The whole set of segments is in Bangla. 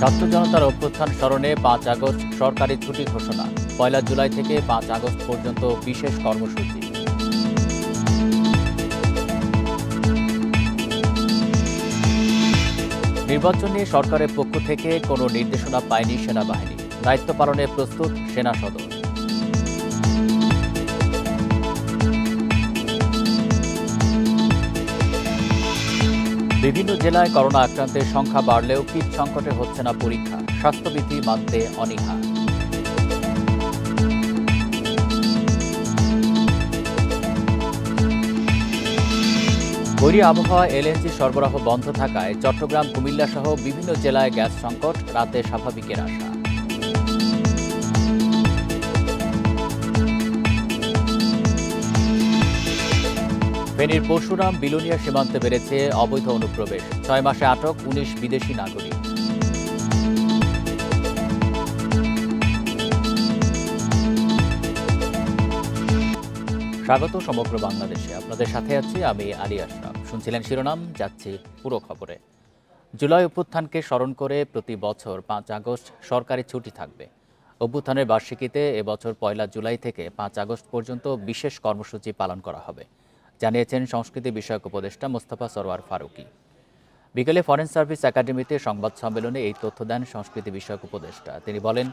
ছাত্র জনতার অভ্যুত্থান স্মরণে ৫ আগস্ট সরকারি ছুটি ঘোষণা। ১ জুলাই থেকে ৫ আগস্ট পর্যন্ত বিশেষ কর্মসূচি। নির্বাচন নিয়ে সরকারের পক্ষ থেকে কোনো নির্দেশনা পায়নি সেনাবাহিনী। দায়িত্ব পালনে প্রস্তুত সেনা সদর। বিভিন্ন জেলায় করোনা আক্রান্তের সংখ্যা বাড়লেও কিট সংকটে হচ্ছে না পরীক্ষা। স্বাস্থ্যবিধি মানতে অনীহা। বৈরী আবহাওয়া এলএনজি সরবরাহ বন্ধ থাকায় চট্টগ্রাম, কুমিল্লা সহ বিভিন্ন জেলায় গ্যাস সংকট, রাতে স্বাভাবিকের আশা। ফেনীর পরশুরাম বিলোনিয়া সীমান্তে বেড়েছে অবৈধ অনুপ্রবেশ। ৬ মাসে আটক ১৯ বিদেশি নাগরিক। স্বাগত সমগ্র বাংলাদেশে। আপনাদের সাথে আছি আমি আলী আশরাফ। শুনছিলেন শিরোনাম, যাচ্ছি পুরো খবরে। জুলাই অভ্যুত্থানকে স্মরণ করে প্রতি বছর ৫ আগস্ট সরকারি ছুটি থাকবে। অভ্যুত্থানের বার্ষিকীতে এবছর ১ জুলাই থেকে ৫ আগস্ট পর্যন্ত বিশেষ কর্মসূচি পালন করা হবে, জানিয়েছেন সংস্কৃতি বিষয়ক উপদেষ্টা মোস্তফা সরওয়ার ফারুকী। বিকেলে ফরেন সার্ভিস একাডেমিতে সংবাদ সম্মেলনে এই তথ্য দেন সংস্কৃতি বিষয়ক উপদেষ্টা। তিনি বলেন,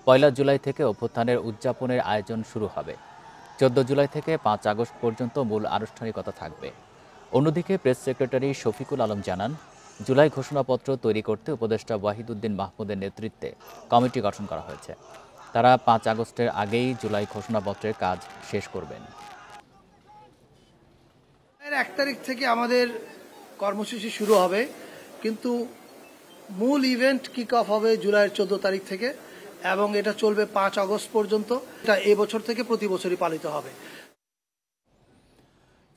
১ জুলাই থেকে অভ্যুত্থানের উদযাপনের আয়োজন শুরু হবে। ১৪ জুলাই থেকে ৫ আগস্ট পর্যন্ত মূল আনুষ্ঠানিকতা থাকবে। অন্যদিকে প্রেস সেক্রেটারি শফিকুল আলম জানান, জুলাই ঘোষণাপত্র তৈরি করতে উপদেষ্টা ওয়াহিদুদ্দিন মাহমুদের নেতৃত্বে কমিটি গঠন করা হয়েছে। তারা ৫ আগস্টের আগেই জুলাই ঘোষণাপত্রের কাজ শেষ করবেন। ১ তারিখ থেকে আমাদের কর্মসূচি শুরু হবে, কিন্তু মূল ইভেন্ট কিক অফ হবে জুলাইয়ের ১৪ তারিখ থেকে এবং এটা চলবে ৫ আগস্ট পর্যন্ত। এটা এবছর থেকে প্রতি বছরই পালিত হবে।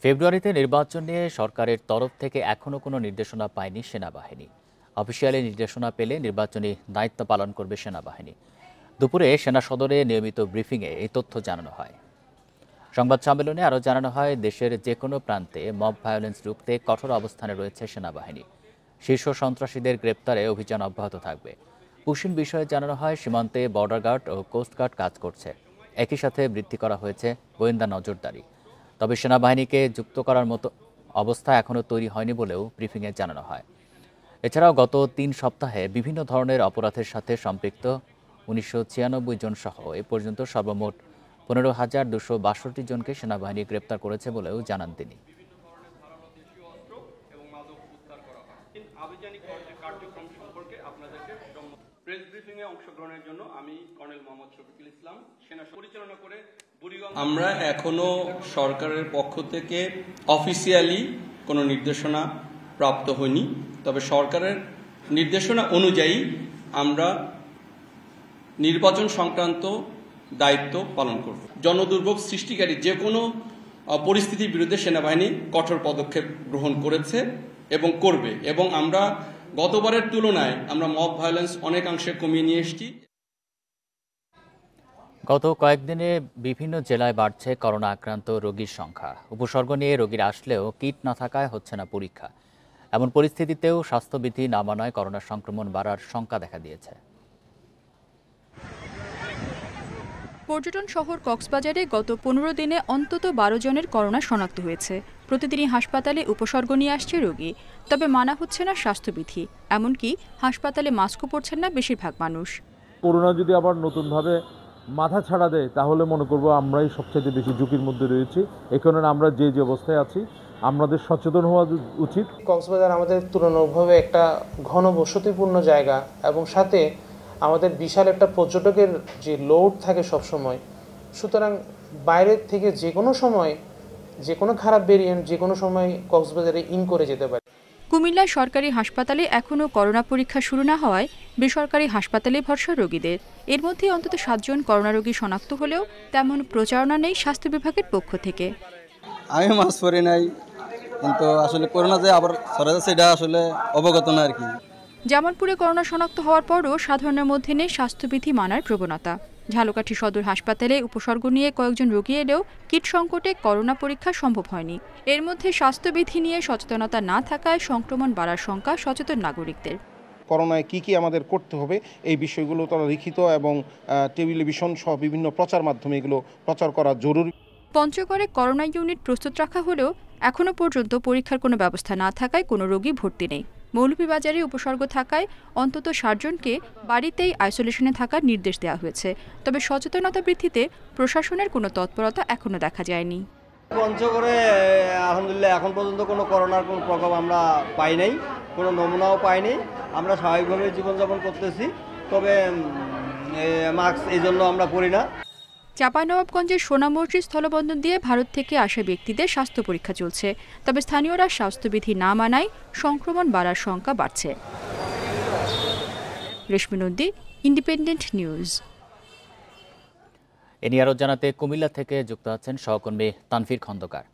ফেব্রুয়ারিতে নির্বাচন নিয়ে সরকারের তরফ থেকে এখনও কোনো নির্দেশনা পায়নি সেনাবাহিনী। অফিসিয়ালি নির্দেশনা পেলে নির্বাচনী দায়িত্ব পালন করবে সেনাবাহিনী। দুপুরে সেনা সদরে নিয়মিত ব্রিফিংয়ে এই তথ্য জানানো হয়। সংবাদ সম্মেলনে আরও জানানো হয়, দেশের যে কোনো প্রান্তে মব ভায়োলেন্স রুখতে কঠোর অবস্থানে রয়েছে সেনাবাহিনী। শীর্ষ সন্ত্রাসীদের গ্রেপ্তারে অভিযান অব্যাহত থাকবে। পুশিন বিষয়ে জানানো হয়, সীমান্তে বর্ডার গার্ড ও কোস্টগার্ড কাজ করছে। একই সাথে বৃদ্ধি করা হয়েছে গোয়েন্দা নজরদারি। তবে সেনাবাহিনীকে যুক্ত করার মতো অবস্থা এখনও তৈরি হয়নি বলেও ব্রিফিংয়ে জানানো হয়। এছাড়াও গত ৩ সপ্তাহে বিভিন্ন ধরনের অপরাধের সাথে সম্পৃক্ত ১৯৯৬ জন সহ এ পর্যন্ত সর্বমোট ১৫,২৬২ জনকে সেনাবাহিনী গ্রেপ্তার করেছে বলেও জানান তিনি। প্রেস ব্রিফিং এ অংশগ্রহণের জন্য আমি কর্নেল মোহাম্মদ শফিকুল ইসলাম, সেনা পরিচালনা করে আমরা এখনো সরকারের পক্ষ থেকে অফিসিয়ালি কোনো নির্দেশনা প্রাপ্ত হয়নি। তবে সরকারের নির্দেশনা অনুযায়ী আমরা নির্বাচন সংক্রান্ত দায়িত্ব পালন করব। জনদুর্ভোগ সৃষ্টিকারী যে কোনো পরিস্থিতির বিরুদ্ধে সেনাবাহিনী কঠোর পদক্ষেপ গ্রহণ করেছে এবং করবে, এবং আমরা গতবারের তুলনায় আমরা মব ভায়োলেন্স অনেকাংশে কমিয়ে নিয়ে এসেছি। গত কয়েকদিনে বিভিন্ন জেলায় বাড়ছে করোনা আক্রান্ত রোগীর সংখ্যা। উপসর্গ নিয়ে রোগীরা আসলেও কিট না থাকায় হচ্ছে না পরীক্ষা। এমন পরিস্থিতিতেও স্বাস্থ্যবিধি না মানায় করোনা সংক্রমণ বাড়ার শঙ্কা দেখা দিয়েছে। পর্যটন শহর কক্সবাজারে গত ১৫ দিনে অন্তত ১২ জনের করোনা শনাক্ত হয়েছে। প্রতিদিনই হাসপাতালে উপসর্গ নিয়ে আসছে রোগী, তবে মানা হচ্ছে না স্বাস্থ্যবিধি। এমনকি হাসপাতালে মাস্কও পরছেন না বেশিরভাগ মানুষ। করোনা যদি আবার নতুনভাবে মাথা ছাড়া দেয় তাহলে মনে করবো আমরাই সবচেয়ে বেশি ঝুঁকির মধ্যে রয়েছি। এই কারণে আমরা যে অবস্থায় আছি আমাদের সচেতন হওয়া উচিত। কক্সবাজার আমাদের তুলনামূলকভাবে একটা ঘনবসতিপূর্ণ জায়গা এবং সাথে আমাদের বিশাল একটা পর্যটকের যে লোড থাকে সবসময়। সুতরাং বাইরের থেকে যে কোনো সময় যে কোনো খারাপ ভেরিয়েন্ট যে কোনো সময় কক্সবাজারে ইন করে যেতে পারে। কুমিল্লার সরকারি হাসপাতালে এখনও করোনা পরীক্ষা শুরু না হওয়ায় বেসরকারি হাসপাতালে ভরসা রোগীদের। এর মধ্যে অন্তত ৭ জন করোনা রোগী শনাক্ত হলেও তেমন প্রচারণা নেই স্বাস্থ্য বিভাগের পক্ষ থেকে। আমি মাস্ক পরি নাই, কিন্তু আসলে করোনা যে আবার ছড়া যাচ্ছে এটা আসলে অবগত না আর কি। জামালপুরে করোনা শনাক্ত হওয়ার পরও সাধারণের মধ্যে নেই স্বাস্থ্যবিধি মানার প্রবণতা। ঝালকাঠি সদর হাসপাতালে উপসর্গ নিয়ে কয়েকজন রোগী এলেও কিট সংকটে করোনা পরীক্ষা সম্ভব হয়নি। এর মধ্যে স্বাস্থ্যবিধি নিয়ে সচেতনতা না থাকায় সংক্রমণ বাড়ার শঙ্কা সচেতন নাগরিকদের। করোনায় কি আমাদের করতে হবে এই বিষয়গুলো তারা লিখিত এবং টেলিভিশন সহ বিভিন্ন প্রচার মাধ্যমে এগুলো প্রচার করা জরুরি। পঞ্চগড়ে করোনা ইউনিট প্রস্তুত রাখা হলেও এখনও পর্যন্ত পরীক্ষার কোনো ব্যবস্থা না থাকায় কোনো রোগী ভর্তি নেই। মৌলভীবাজারে উপসর্গ থাকায় অন্তত ৬০ জনকে বাড়িতেই আইসোলেশনে থাকার নির্দেশ দেওয়া হয়েছে। তবে সচেতনতা বৃদ্ধিতে প্রশাসনের কোনো তৎপরতা এখনও দেখা যায়নি। পঞ্চগড়ে আলহামদুলিল্লাহ এখন পর্যন্ত কোনো করোনার কোনো প্রকোপ আমরা পাই নাই, কোনো নমুনাও পাইনি। আমরা স্বাভাবিকভাবে জীবনযাপন করতেছি, তবে মাস্ক এই জন্য আমরা পরি না। চাঁপাইনবাবগঞ্জের সোনা মসজিদ স্থলবন্দর দিয়ে ভারত থেকে আসা ব্যক্তিদের স্বাস্থ্য পরীক্ষা চলছে। তবে স্থানীয়রা স্বাস্থ্যবিধি না মানায় সংক্রমণ বাড়ার শঙ্কা বাড়ছে। রেশমি নন্দী, ইন্ডিপেন্ডেন্ট নিউজ। এ নিয়ে আরও জানাতে কুমিল্লা থেকে যুক্ত আছেন সহকর্মী তানভীর খন্দকার।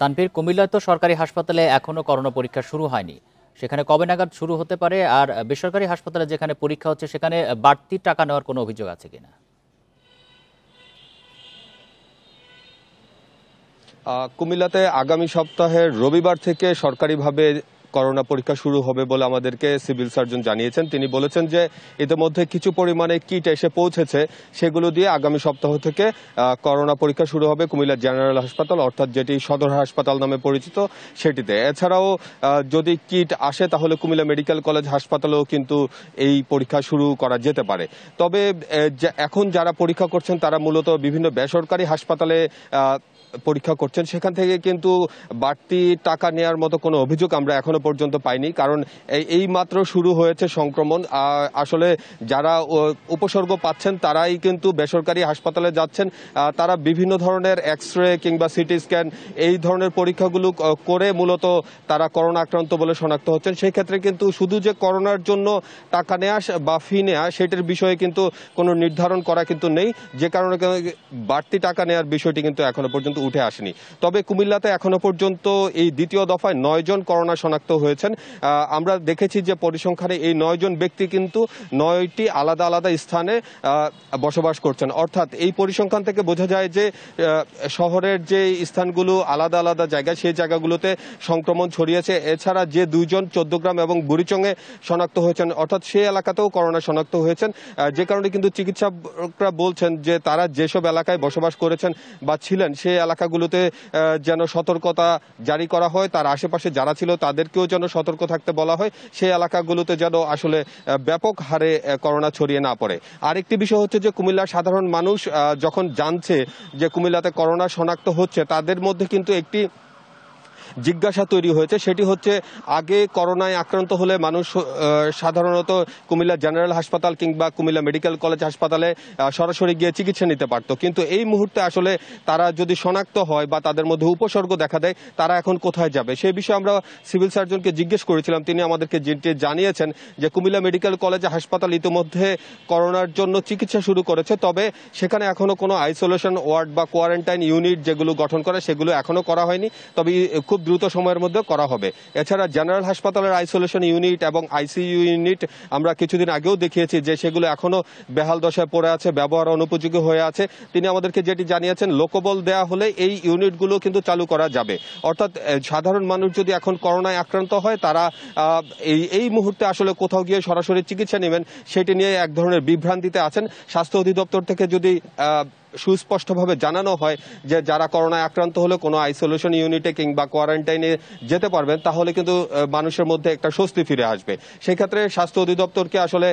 তানভীর, কুমিল্লায় তো সরকারি হাসপাতালে এখনও করোনা পরীক্ষা শুরু হয়নি, সেখানে কবে নাগাদ শুরু হতে পারে? আর বেসরকারি হাসপাতালে যেখানে পরীক্ষা হচ্ছে সেখানে বাড়তি টাকা নেওয়ার কোনো অভিযোগ আছে কিনা? কুমিল্লাতে আগামী সপ্তাহের রবিবার থেকে সরকারিভাবে করোনা পরীক্ষা শুরু হবে বলে আমাদেরকে সিভিল সার্জন জানিয়েছেন। তিনি বলেছেন যে ইতিমধ্যে কিছু পরিমাণে কিট এসে পৌঁছেছে, সেগুলো দিয়ে আগামী সপ্তাহ থেকে করোনা পরীক্ষা শুরু হবে কুমিল্লা জেনারেল হাসপাতাল, অর্থাৎ যেটি সদর হাসপাতাল নামে পরিচিত সেটিতে। এছাড়াও যদি কিট আসে তাহলে কুমিল্লা মেডিকেল কলেজ হাসপাতালেও কিন্তু এই পরীক্ষা শুরু করা যেতে পারে। তবে এখন যারা পরীক্ষা করছেন তারা মূলত বিভিন্ন বেসরকারি হাসপাতালে পরীক্ষা করছেন, সেখান থেকে কিন্তু বাড়তি টাকা নেওয়ার মতো কোনো অভিযোগ আমরা এখনো পর্যন্ত পাইনি। কারণ এই মাত্র শুরু হয়েছে সংক্রমণ। আসলে যারা উপসর্গ পাচ্ছেন তারাই কিন্তু বেসরকারি হাসপাতালে যাচ্ছেন। তারা বিভিন্ন ধরনের এক্স-রে কিংবা সিটি স্ক্যান এই ধরনের পরীক্ষাগুলো করে মূলত তারা করোনা আক্রান্ত বলে শনাক্ত হচ্ছেন। সেই ক্ষেত্রে কিন্তু শুধু যে করোনার জন্য টাকা নেওয়া বা ফি নেওয়া সেটার বিষয়ে কিন্তু কোনো নির্ধারণ করা কিন্তু নেই, যে কারণে বাড়তি টাকা নেওয়ার বিষয়টি কিন্তু এখনো পর্যন্ত উঠে আসেনি। তবে কুমিল্লাতে এখনো পর্যন্ত এই দ্বিতীয় দফায় ৯ জন করোনা শনাক্ত হয়েছেন। আমরা দেখেছি যে পরিসংখ্যানে এই ৯ জন ব্যক্তি কিন্তু ৯টি আলাদা আলাদা স্থানে বসবাস করছেন। অর্থাৎ এই পরিসংখ্যান থেকে বোঝা যায় যে শহরের যে স্থানগুলো আলাদা আলাদা জায়গা, সেই জায়গাগুলোতে সংক্রমণ ছড়িয়েছে। এছাড়া যে ২ জন চৌদ্দগ্রাম এবং বুড়িচংয়ে শনাক্ত হয়েছেন, অর্থাৎ সেই এলাকাতেও করোনা শনাক্ত হয়েছেন। যে কারণে কিন্তু চিকিৎসকরা বলছেন যে তারা যেসব এলাকায় বসবাস করেছেন বা ছিলেন সেই এলাকাগুলোতে যেন সতর্কতা জারি করা হয়, তার আশেপাশে যারা ছিল তাদেরকেও যেন সতর্ক থাকতে বলা হয়, সেই এলাকাগুলোতে যেন আসলে ব্যাপক হারে করোনা ছড়িয়ে না পড়ে। আরেকটি বিষয় হচ্ছে যে কুমিল্লার সাধারণ মানুষ যখন জানছে যে কুমিল্লাতে করোনা শনাক্ত হচ্ছে, তাদের মধ্যে কিন্তু একটি জিজ্ঞাসা তৈরি হয়েছে। সেটি হচ্ছে আগে করোনায় আক্রান্ত হলে মানুষ সাধারণত কুমিল্লা জেনারেল হাসপাতাল কিংবা কুমিল্লা মেডিকেল কলেজ হাসপাতালে সরাসরি গিয়ে চিকিৎসা নিতে পারত, কিন্তু এই মুহূর্তে আসলে তারা যদি শনাক্ত হয় বা তাদের মধ্যে উপসর্গ দেখা দেয় তারা এখন কোথায় যাবে সেই বিষয়ে আমরা সিভিল সার্জনকে জিজ্ঞেস করেছিলাম। তিনি আমাদেরকে জানিয়েছেন যে কুমিল্লা মেডিকেল কলেজ হাসপাতাল ইতিমধ্যে করোনার জন্য চিকিৎসা শুরু করেছে, তবে সেখানে এখনো কোনো আইসোলেশন ওয়ার্ড বা কোয়ারেন্টাইন ইউনিট যেগুলো গঠন করে সেগুলো এখনো করা হয়নি, তবে খুব দ্রুত সময়ের মধ্যে করা হবে। এছাড়া জেনারেল হাসপাতালের আইসোলেশন ইউনিট এবং আইসিইউ ইউনিট আমরা কিছুদিন আগেও দেখিয়েছি যে সেগুলো এখনো বেহাল দশায় পড়ে আছে, ব্যবহার অনুপযোগী হয়ে আছে। তিনি আমাদেরকে যেটি জানিয়েছেন, লোকবল দেয়া হলে এই ইউনিটগুলো কিন্তু চালু করা যাবে। অর্থাৎ সাধারণ মানুষ যদি এখন করোনায় আক্রান্ত হয় তারা এই মুহূর্তে আসলে কোথাও গিয়ে সরাসরি চিকিৎসা নেবেন সেটি নিয়ে এক ধরনের বিভ্রান্তিতে আছেন। স্বাস্থ্য অধিদপ্তর থেকে যদি সুস্পষ্টভাবে জানানো হয় যে যারা করোনায় আক্রান্ত হলে কোনো আইসোলেশন ইউনিটে কিংবা কোয়ারেন্টাইনে যেতে পারবেন, তাহলে কিন্তু মানুষের মধ্যে একটা স্বস্তি ফিরে আসবে। সেই ক্ষেত্রে স্বাস্থ্য অধিদপ্তরকে আসলে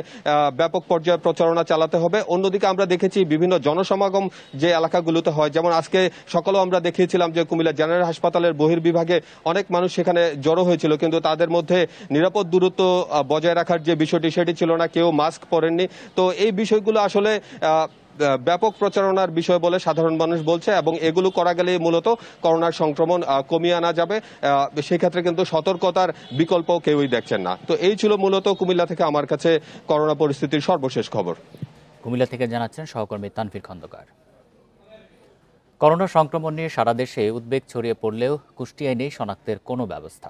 ব্যাপক পর্যায়ে প্রচারণা চালাতে হবে। অন্যদিকে আমরা দেখেছি বিভিন্ন জনসমাগম যে এলাকাগুলোতে হয়, যেমন আজকে সকালেও আমরা দেখিয়েছিলাম যে কুমিল্লা জেনারেল হাসপাতালের বহির্বিভাগে অনেক মানুষ সেখানে জড়ো হয়েছিল, কিন্তু তাদের মধ্যে নিরাপদ দূরত্ব বজায় রাখার যে বিষয়টি সেটি ছিল না, কেউ মাস্ক পরেননি। তো এই বিষয়গুলো আসলে ব্যাপক প্রচারণার বিষয় বলে সাধারণ মানুষ বলছে, এবং এগুলো করা গেলে মূলত করোনার সংক্রমণ কমিয়ে আনা যাবে। সেক্ষেত্রে কিন্তু সতর্কতার বিকল্প কেউই দেখছেন না। তো এই ছিল মূলত কুমিল্লা থেকে আমার কাছে করোনা পরিস্থিতির সর্বশেষ খবর। কুমিল্লা থেকে জানাচ্ছেন সহকর্মী তানভীর খন্দকার। করোনা সংক্রমণ নিয়ে সারা দেশে উদ্বেগ ছড়িয়ে পড়লেও কুষ্টিয়ায় নেই শনাক্তের কোনো ব্যবস্থা।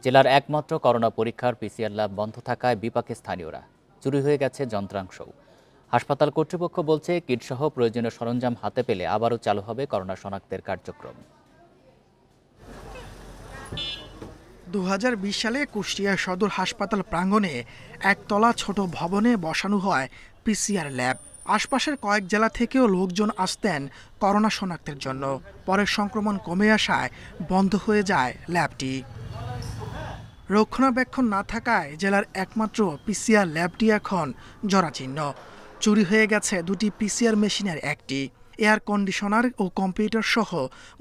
জেলার একমাত্র করোনা পরীক্ষার পিসিআর ল্যাব বন্ধ থাকায় বিপাকে স্থানীয়রা। চুরি হয়ে গেছে যন্ত্রাংশও। হাসপাতাল কর্তৃপক্ষ বলছে কিটসহ প্রয়োজনীয় সরঞ্জাম হাতে পেলে আবারও চালু হবে করোনা শনাক্তের কার্যক্রম। 2020 সালে কুষ্টিয়া সদর হাসপাতাল প্রাঙ্গণে একতলা ছোট ভবনে বসানো হয় পিসিআর ল্যাব। আশপাশের কয়েক জেলা থেকেও লোকজন আসতেন করোনা শনাক্তের জন্য। পরে সংক্রমণ কমে আসায় বন্ধ হয়ে যায় ল্যাবটি। রক্ষণাবেক্ষণ না থাকায় জেলার একমাত্র পিসিআর ল্যাবটি এখন জরাজীর্ণ। চুরি হয়ে গেছে দুটি পিসিআর মেশিনের একটি। এয়ার কন্ডিশনার ও কম্পিউটার সহ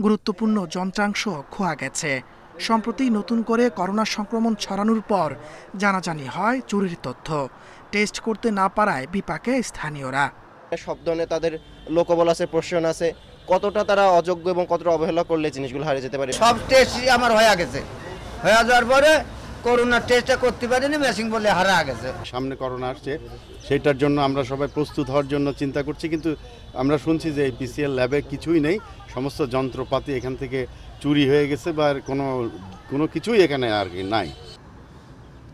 গুরুত্বপূর্ণ যন্ত্রাংশ খোয়া গেছে। সম্প্রতি নতুন করে করোনা সংক্রমণ ছড়ানোর পর জানাজানি হয় চুরির তথ্য। টেস্ট করতে না পারায় বিপাকে স্থানীয়রা। সব ধরনের তাদের লোকবল আছে, প্রশাসন আছে, কতটা তারা অযোগ্য এবং কতটা অবহেলা করলে জিনিসগুলো হারিয়ে যেতে পারে। সব টেস্টই আমার হয়ে গেছে, হয়ে যাওয়ার পরে করোনার টেস্টটা করতে পারিনি, মেশিন বলে হারা গেছে। সামনে করোনা আসছে, সেটার জন্য আমরা সবাই প্রস্তুত হওয়ার জন্য চিন্তা করছি, কিন্তু আমরা শুনছি যে এই পিসিআর ল্যাবে কিছুই নেই, সমস্ত যন্ত্রপাতি এখান থেকে চুরি হয়ে গেছে বা কোনো কিছুই এখানে আর কি নাই।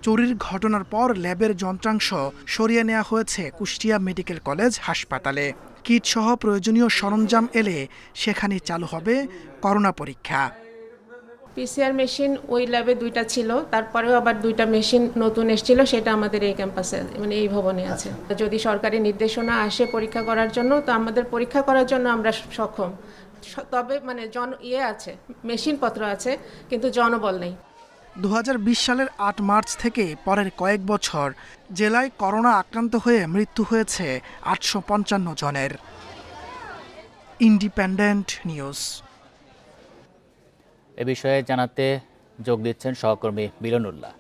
চুরির ঘটনার পর ল্যাবের যন্ত্রাংশ সরিয়ে নেওয়া হয়েছে কুষ্টিয়া মেডিকেল কলেজ হাসপাতালে। কিট সহ প্রয়োজনীয় সরঞ্জাম এলে সেখানে চালু হবে করোনা পরীক্ষা। পিসিআর মেশিন ওই ল্যাবে 2টা ছিল, তারপরেও আবার 2টা মেশিন নতুন এসেছিল, সেটা আমাদের এই ক্যাম্পাসে মানে এই ভবনে আছে। যদি সরকারি নির্দেশনা আসে পরীক্ষা করার জন্য, তো আমাদের পরীক্ষা করার জন্য আমরা সক্ষম। তবে মানে আছে, মেশিনপত্র আছে, কিন্তু জনবল নেই। 2020 সালের 8 মার্চ থেকে পরের কয়েক বছর জেলায় করোনা আক্রান্ত হয়ে মৃত্যু হয়েছে 855 জনের। Independent news. এ বিষয়ে জানাতে যোগ দিচ্ছেন সহকর্মী মিলনুল্লাহ।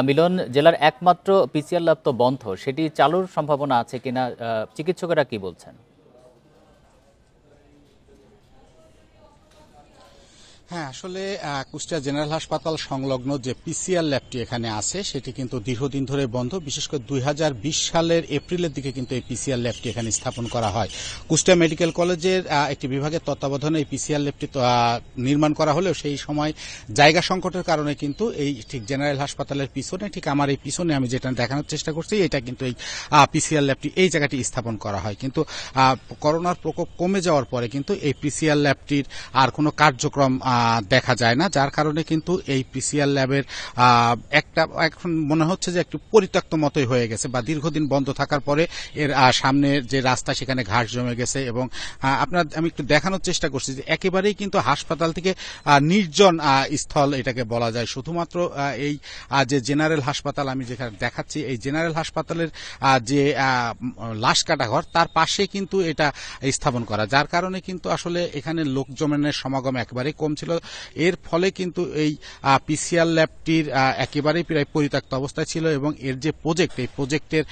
মিলন, জেলার একমাত্র পিসিআর ল্যাব তো বন্ধ, সেটি চালুর সম্ভাবনা আছে কিনা, চিকিৎসকেরা কি বলছেন? হ্যাঁ, আসলে কুষ্টিয়া জেনারেল হাসপাতাল সংলগ্ন যে পিসিআর ল্যাবটি এখানে আছে সেটি কিন্তু দীর্ঘদিন ধরে বন্ধ। বিশেষ করে 2020 সালের এপ্রিলের দিকে কিন্তু এই পিসিআর ল্যাবটি এখানে স্থাপন করা হয়। কুষ্টিয়া মেডিকেল কলেজের একটি বিভাগের তত্ত্বাবধানে এই পিসিআর ল্যাবটি নির্মাণ করা হলেও সেই সময় জায়গা সংকটের কারণে কিন্তু এই ঠিক জেনারেল হাসপাতালের পিছনে, ঠিক আমার এই পিছনে আমি যেটা দেখানোর চেষ্টা করছি, এটা কিন্তু এই পিসিআর ল্যাবটি এই জায়গাটি স্থাপন করা হয়। কিন্তু করোনার প্রকোপ কমে যাওয়ার পরে কিন্তু এই পিসিআর ল্যাবটির আর কোনো কার্যক্রম দেখা যায় না, যার কারণে কিন্তু এই পিসিআর ল্যাবের একটা এখন মনে হচ্ছে যে একটু পরিত্যক্ত মতোই হয়ে গেছে, বা দীর্ঘদিন বন্ধ থাকার পরে এর সামনের যে রাস্তা সেখানে ঘাস জমে গেছে। এবং আমি একটু দেখানোর চেষ্টা করছি যে একেবারেই কিন্তু হাসপাতাল থেকে নির্জন স্থল এটাকে বলা যায়। শুধুমাত্র এই যে জেনারেল হাসপাতাল আমি যেখানে দেখাচ্ছি, এই জেনারেল হাসপাতালের যে লাশ কাটা ঘর, তার পাশে কিন্তু এটা স্থাপন করা, যার কারণে কিন্তু আসলে এখানে লোকজনের সমাগম একেবারেই কম ছিল। এর ফলে কিন্তু এই পিসিআর ল্যাবটির একেবারেই প্রায় পরিত্যক্ত অবস্থায় ছিল, এবং এর যে প্রজেক্ট, এই প্রজেক্টের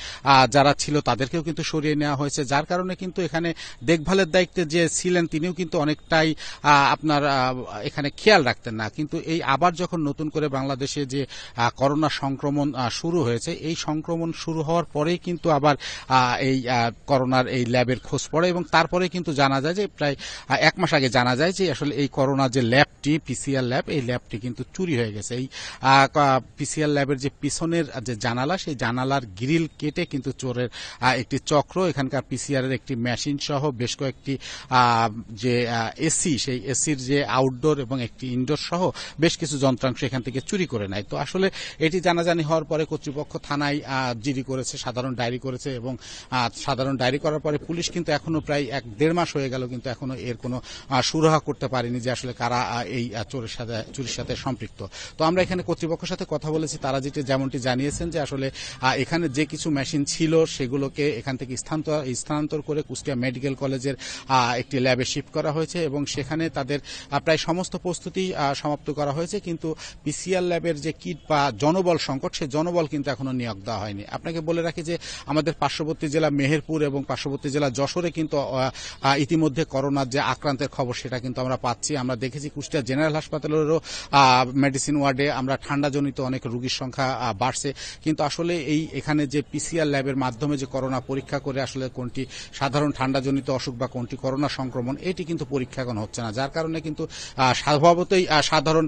যারা ছিল তাদেরকেও কিন্তু সরিয়ে নেওয়া হয়েছে, যার কারণে কিন্তু এখানে দেখভালের দায়িত্বে যে ছিলেন তিনিও কিন্তু অনেকটাই আপনার এখানে খেয়াল রাখতেন না। কিন্তু এই আবার যখন নতুন করে বাংলাদেশে যে করোনা সংক্রমণ শুরু হয়েছে, এই সংক্রমণ শুরু হওয়ার পরেই কিন্তু আবার এই করোনার এই ল্যাবের খোঁজ পড়ে, এবং তারপরে কিন্তু জানা যায় যে প্রায় 1 মাস আগে জানা যায় যে আসলে এই করোনা যে ল্যাবটি পিসিআর ল্যাব, এই ল্যাবটি কিন্তু চুরি হয়ে গেছে। এই পিসিআর ল্যাবের যে পিছনের যে জানালা, সেই জানালার গ্রিল কেটে কিন্তু চোরের একটি চক্র এখানকার পিসিআর এর একটি মেশিন সহ বেশ কয়েকটি যে এসি, সেই এসির যে আউটডোর এবং একটি ইনডোর সহ বেশ কিছু যন্ত্রাংশ এখান থেকে চুরি করে নেয়। তো আসলে এটি জানাজানি হওয়ার পরে কর্তৃপক্ষ থানায় জিডি করেছে, সাধারণ ডায়েরি করেছে, এবং সাধারণ ডায়েরি করার পরে পুলিশ কিন্তু এখনো প্রায় 1-1.5 মাস হয়ে গেল কিন্তু এখনো এর কোনো সুরাহা করতে পারেনি যে আসলে কারা এই চুরির সাথে সম্পৃক্ত। তো আমরা এখানে কর্তৃপক্ষের সাথে কথা বলেছি, তারা যেমনটি জানিয়েছেন যে আসলে এখানে যে কিছু মেশিন ছিল সেগুলোকে এখান থেকে স্থানান্তর করে কুষ্টিয়া মেডিকেল কলেজের একটি ল্যাবে শিফট করা হয়েছে, এবং সেখানে তাদের প্রায় সমস্ত প্রস্তুতি সমাপ্ত করা হয়েছে। কিন্তু পিসিআর ল্যাবের যে কিট বা জনবল সংকট, সেই জনবল কিন্তু এখনো নিয়োগ দেওয়া হয়নি। আপনাকে বলে রাখি যে আমাদের পার্শ্ববর্তী জেলা মেহেরপুর এবং পার্শ্ববর্তী জেলা যশোরে কিন্তু ইতিমধ্যে করোনার যে আক্রান্তের খবর সেটা কিন্তু আমরা পাচ্ছি। আমরা দেখেছি কুষ্টিয়া জেনারেল হাসপাতালেরও মেডিসিন ওয়ার্ডে আমরা ঠান্ডাজনিত অনেক রোগীর সংখ্যা বাড়ছে, কিন্তু আসলে এখানে যে পিসিআর ল্যাবের মাধ্যমে যে করোনা পরীক্ষা করে আসলে কোনটি সাধারণ ঠান্ডাজনিত অসুখ বা কোনটি করোনা সংক্রমণ, এটি কিন্তু পরীক্ষা এখন হচ্ছে না, যার কারণে কিন্তু স্বভাবতই সাধারণ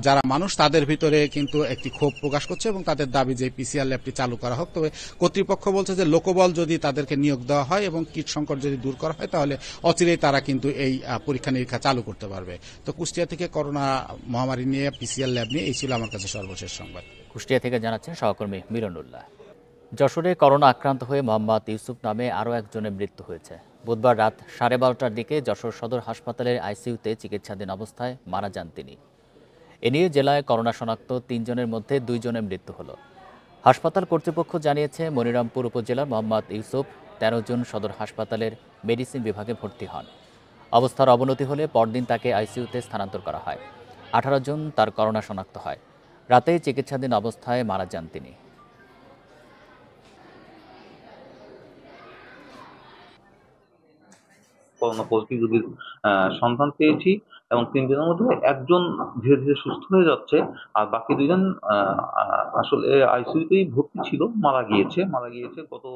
যারা মানুষ তাদের ভিতরে কিন্তু একটি ক্ষোভ প্রকাশ করছে, এবং তাদের দাবি যে পিসিআর ল্যাবটি চালু করা হোক। তবে কর্তৃপক্ষ বলছে যে লোকবল যদি তাদেরকে নিয়োগ দেওয়া হয় এবং কিট সংকট যদি দূর করা হয়, তাহলে অচিরেই তারা কিন্তু এই পরীক্ষা নিরীক্ষা চালু করতে পারবে। তো কুষ্টিয়া থেকে করোনা মহামারী নিয়ে পিসিআর ল্যাব নিয়ে এই ছিল আমার কাছে সর্বশেষ সংবাদ। কুষ্টিয়া থেকে জানাচ্ছেন সহকর্মী মিলনুল্লাহ। যশোরে করোনা আক্রান্ত হয়ে মোহাম্মদ ইউসুফ নামে আরও একজনের মৃত্যু হয়েছে। বুধবার রাত 12:30টার দিকে যশোর সদর হাসপাতালের আইসিইউতে চিকিৎসাধীন অবস্থায় মারা যান তিনি। এ নিয়ে জেলায় করোনা শনাক্ত 3 জনের মধ্যে 2 জনের মৃত্যু হলো। হাসপাতাল কর্তৃপক্ষ জানিয়েছে, মনিরামপুর উপজেলার মোহাম্মদ ইউসুফ 13 জুন সদর হাসপাতালের মেডিসিন বিভাগে ভর্তি হন। অবস্থার অবনতি হলে পরদিন তাকে আইসিইউতে স্থানান্তর করা হয়। 18 জুন তার করোনা শনাক্ত হয়। রাতেই চিকিৎসাধীন অবস্থায় মারা যান তিনি। করোনা পজিটিভ রোগীর সন্ধান পেয়েছি এবং 3 জনের মধ্যে একজন ধীরে ধীরে সুস্থ হয়ে যাচ্ছে, আর বাকি 2 জন আসলে আইসিইউতেই ভর্তি ছিল, মারা গিয়েছে গত।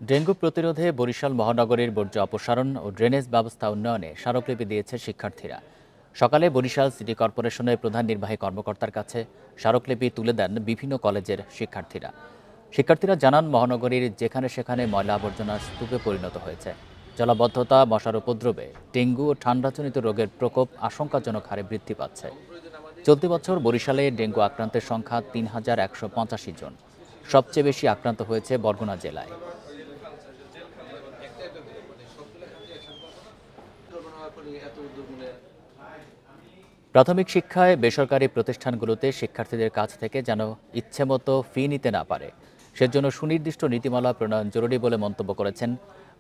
ডেঙ্গু প্রতিরোধে বরিশাল মহানগরীর বর্জ্য অপসারণ ও ড্রেনেজ ব্যবস্থা উন্নয়নে স্মারকলিপি দিয়েছে শিক্ষার্থীরা। সকালে বরিশাল সিটি কর্পোরেশনের প্রধান নির্বাহী কর্মকর্তার কাছে স্মারকলিপি তুলে দেন বিভিন্ন কলেজের শিক্ষার্থীরা জানান, মহানগরীর যেখানে সেখানে ময়লা আবর্জনা স্তূপে পরিণত হয়েছে। জলাবদ্ধতা, মশার উপদ্রবে ডেঙ্গু ও ঠান্ডাজনিত রোগের প্রকোপ আশঙ্কাজনক হারে বৃদ্ধি পাচ্ছে। চলতি বছর বরিশালে ডেঙ্গু আক্রান্তের সংখ্যা 3185 জন। সবচেয়ে বেশি আক্রান্ত হয়েছে বরগুনা জেলায়। প্রাথমিক শিক্ষায় বেসরকারি প্রতিষ্ঠানগুলোতে শিক্ষার্থীদের কাছ থেকে যেন ইচ্ছেমতো ফি নিতে না পারে, সেজন্য সুনির্দিষ্ট নীতিমালা প্রণয়ন জরুরি বলে মন্তব্য করেছেন